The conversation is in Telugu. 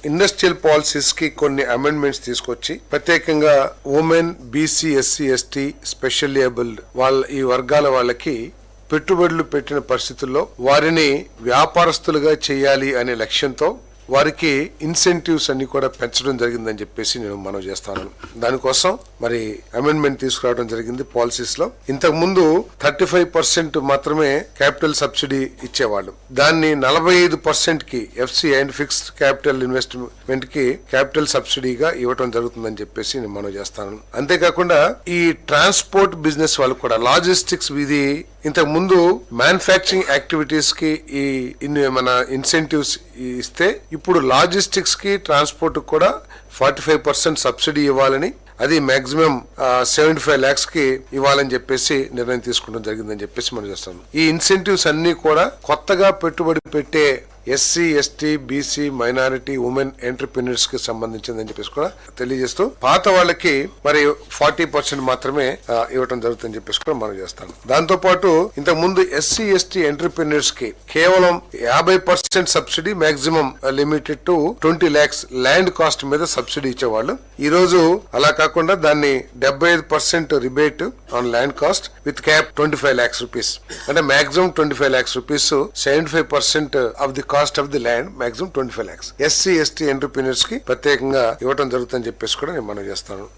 ఇండస్ట్రియల్ పాలసీస్ కి కొన్ని అమెండ్మెంట్స్ తీసుకొచ్చి ప్రత్యేకంగా women, BC, SC, ST, specially abled ఈ వర్గాల వాళ్ళకి పెట్టుబడులు పెట్టిన పరిస్థితుల్లో వారిని వ్యాపారస్తులుగా చేయాలి అనే లక్ష్యంతో వారికి ఇన్సెంటివ్స్ అన్ని కూడా పెంచడం జరిగిందని చెప్పేసి నేను మనవి చేస్తాను. దానికోసం మరి అమెండ్మెంట్ తీసుకురావడం జరిగింది పాలసీస్ లో. ఇంతకు ముందు 35% మాత్రమే క్యాపిటల్ సబ్సిడీ ఇచ్చేవాళ్ళు. దాన్ని 45% కి FC and fixed capital investment కి క్యాపిటల్ సబ్సిడీగా ఇవ్వడం జరుగుతుందని చెప్పేసి నేను మనవి చేస్తాను. అంతేకాకుండా ఈ ట్రాన్స్పోర్ట్ బిజినెస్ వాళ్ళు కూడా లాజిస్టిక్స్ ఇది ఇంతకు ముందు మ్యానుఫ్యాక్చరింగ్ యాక్టివిటీస్ కి మన ఇన్సెంటివ్స్ ఇస్తే ఇప్పుడు లాజిస్టిక్స్ కి ట్రాన్స్పోర్ట్ కూడా 45% సబ్సిడీ ఇవ్వాలని, అది మాక్సిమం 75 lakhs కి ఇవ్వాలని చెప్పేసి నిర్ణయం తీసుకోవడం జరిగిందని చెప్పేసి మనం చేస్తాం. ఈ ఇన్సెంటివ్స్ అన్ని కూడా కొత్తగా పెట్టుబడి పెట్టే SC, ST, BC, minority, women entrepreneurs కి సంబంధించిందని చెప్పేసి కూడా తెలియజేస్తూ పాత వాళ్ళకి మరి 40% మాత్రమే ఇవ్వడం జరుగుతుందని చెప్పేసి కూడా మనం చేస్తాం. దాంతో పాటు ఇంతకు ముందు ఎస్సీ, ఎస్టీ ఎంటర్‌ప్రెన్యూర్స్ కి కేవలం 50% subsidy, maximum limited to 20 lakhs land cost మీద సబ్సిడీ ఇచ్చేవాళ్ళు. ఈ రోజు అలా కాకుండా దాన్ని 75% rebate on land cost with cap 25 lakhs rupees. అంటే maximum 25 lakhs rupees, 75% of the cost of the land, maximum 25 lakhs. SC, ST entrepreneurs కి ప్రత్యేకంగా ఇవ్వడం జరుగుతుందని చెప్పేసి కూడా నేను మనం చేస్తాను.